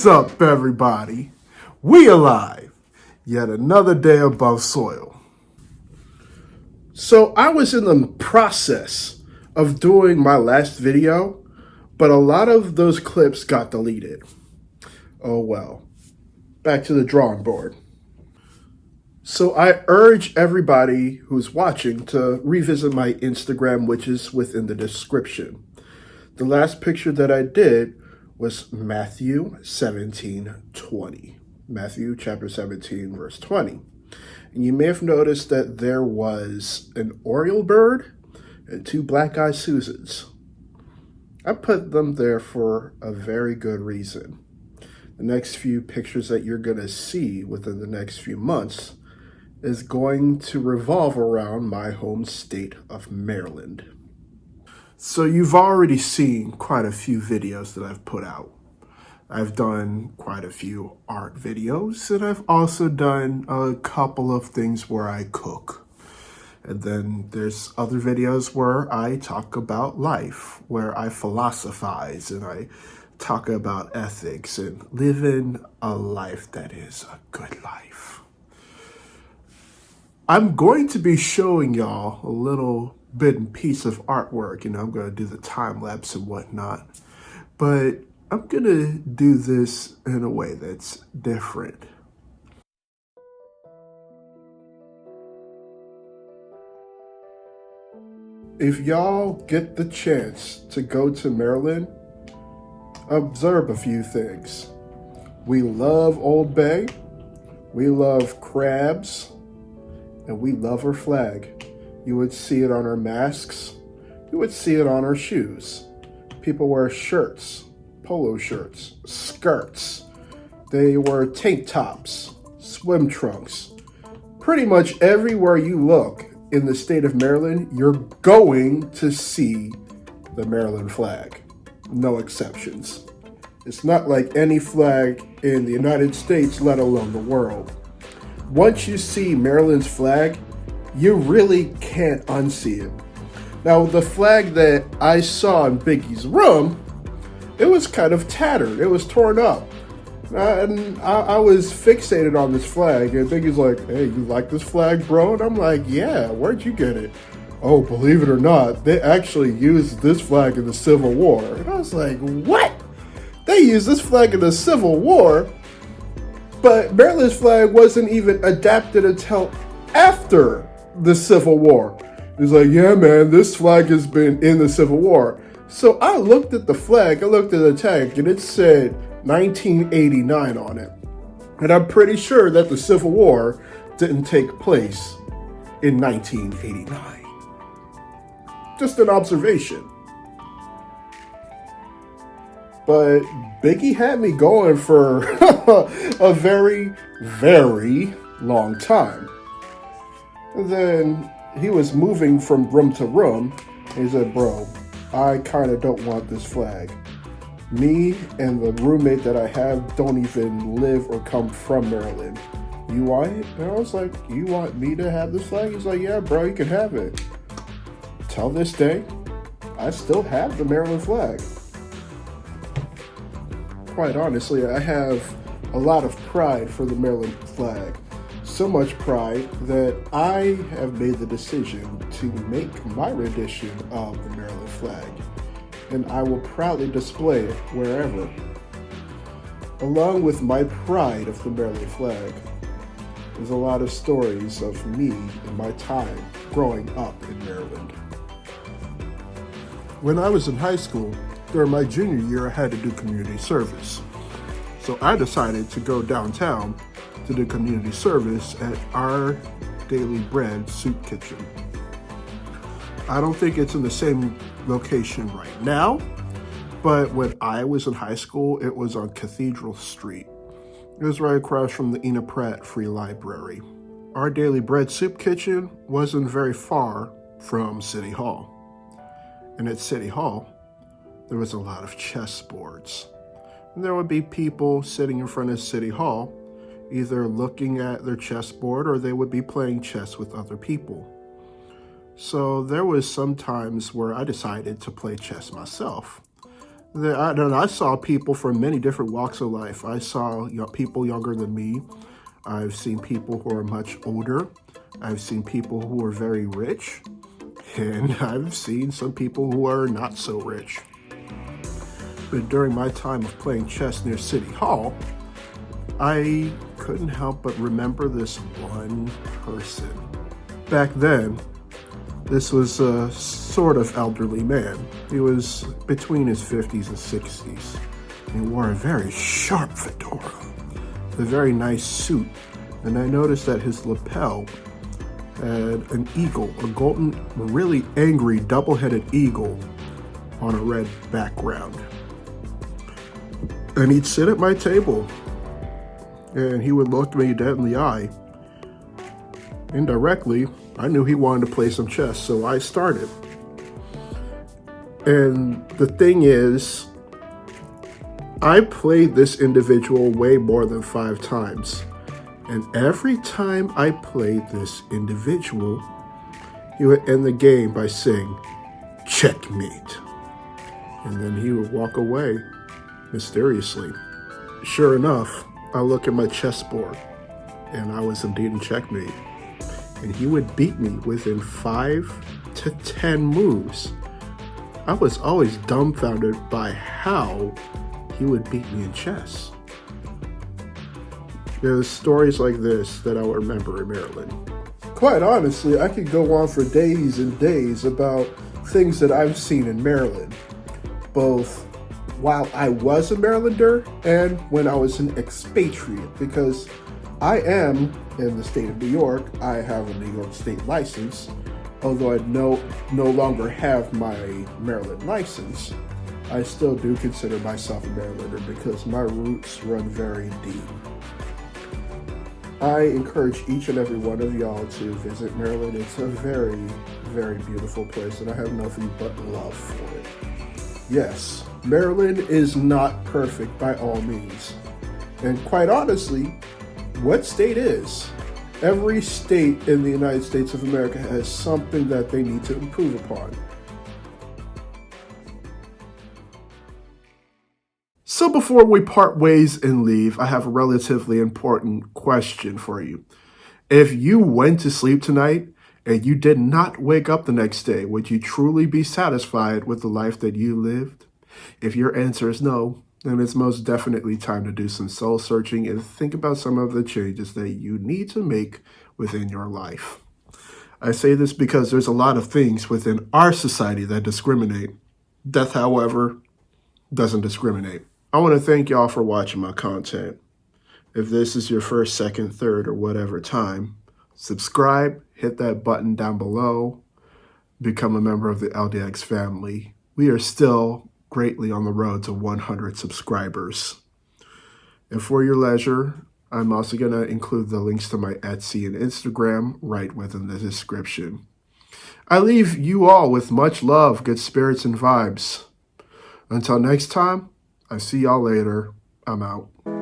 up, everybody? We alive. Yet another day above soil. So I was in the process of doing my last video, but a lot of those clips got deleted. Oh well. Back to the drawing board. So I urge everybody who's watching to revisit my Instagram, which is within the description. The last picture that I did was Matthew 17:20. Matthew chapter 17, verse 20. And you may have noticed that there was an oriole bird and two black-eyed Susans. I put them there for a very good reason. The next few pictures that you're going to see within the next few months is going to revolve around my home state of Maryland. So you've already seen quite a few videos that I've put out. I've done quite a few art videos, and I've also done a couple of things where I cook. And then there's other videos where I talk about life, where I philosophize and I talk about ethics and living a life that is a good life. I'm going to be showing y'all a little bit and piece of artwork. I'm going to do the time lapse and whatnot. But I'm going to do this in a way that's different. If y'all get the chance to go to Maryland, observe a few things. We love Old Bay, we love crabs, and we love our flag. You would see it on our masks, you would see it on our shoes. People wear shirts, polo shirts, skirts. They wear tank tops, swim trunks. Pretty much everywhere you look in the state of Maryland, you're going to see the Maryland flag. No exceptions. It's not like any flag in the United States, let alone the world. Once you see Maryland's flag, you really can't unsee it. Now, the flag that I saw in Biggie's room, it was kind of tattered. It was torn up. And I was fixated on this flag. And Biggie's like, hey, you like this flag, bro? And I'm like, yeah, where'd you get it? Oh, believe it or not, they actually used this flag in the Civil War. And I was like, what? They used this flag in the Civil War? But Maryland's flag wasn't even adapted until after the Civil War. He's like, yeah, man, this flag has been in the Civil War. So I looked at the flag, I looked at the tag, and it said 1989 on it. And I'm pretty sure that the Civil War didn't take place in 1989. Just an observation. But Biggie had me going for a very, very long time. And then he was moving from room to room. He said, bro, I kind of don't want this flag. Me and the roommate that I have don't even live or come from Maryland. You want it? And I was like, you want me to have this flag? He's like, yeah, bro, you can have it. Till this day, I still have the Maryland flag. Quite honestly, I have a lot of pride for the Maryland flag. So much pride that I have made the decision to make my rendition of the Maryland flag, and I will proudly display it wherever. Along with my pride of the Maryland flag, there's a lot of stories of me and my time growing up in Maryland. When I was in high school, during my junior year, I had to do community service. So I decided to go downtown to do community service at our Daily Bread soup kitchen. I don't think it's in the same location right now, but when I was in high school, it was on Cathedral Street. It was right across from the Ena Pratt Free Library. Our Daily Bread soup kitchen wasn't very far from City Hall. And at City Hall, there was a lot of chessboards. And there would be people sitting in front of City Hall, either looking at their chessboard or they would be playing chess with other people. So there was some times where I decided to play chess myself. I don't know, I saw people from many different walks of life. I saw people younger than me. I've seen people who are much older. I've seen people who are very rich. And I've seen some people who are not so rich. But during my time of playing chess near City Hall, I couldn't help but remember this one person. Back then, this was a sort of elderly man. He was between his 50s and 60s. He wore a very sharp fedora, a very nice suit, and I noticed that his lapel had an eagle, a golden, really angry, double-headed eagle on a red background. And he'd sit at my table, and he would look me dead in the eye. Indirectly, I knew he wanted to play some chess, so I started. And the thing is, I played this individual way more than 5 times. And every time I played this individual, he would end the game by saying, "Checkmate." And then he would walk away mysteriously. Sure enough, I look at my chessboard, and I was indeed in checkmate. And he would beat me within 5 to 10 moves. I was always dumbfounded by how he would beat me in chess. There's stories like this that I will remember in Maryland. Quite honestly, I could go on for days and days about things that I've seen in Maryland, both while I was a Marylander and when I was an expatriate, because I am in the state of New York. I have a New York state license, although I no longer have my Maryland license. I still do consider myself a Marylander because my roots run very deep. I encourage each and every one of y'all to visit Maryland. It's a very, very beautiful place, and I have nothing but love for it. Yes, Maryland is not perfect by all means. And quite honestly, what state is? Every state in the United States of America has something that they need to improve upon. So before we part ways and leave, I have a relatively important question for you. If you went to sleep tonight and you did not wake up the next day, would you truly be satisfied with the life that you lived? If your answer is no, then it's most definitely time to do some soul searching and think about some of the changes that you need to make within your life. I say this because there's a lot of things within our society that discriminate. Death, however, doesn't discriminate. I want to thank y'all for watching my content. If this is your first, second, third, or whatever time, subscribe, hit that button down below, become a member of the LDX family. We are still greatly on the road to 100 subscribers. And for your leisure, I'm also going to include the links to my Etsy and Instagram right within the description. I leave you all with much love, good spirits, and vibes. Until next time, I see y'all later. I'm out.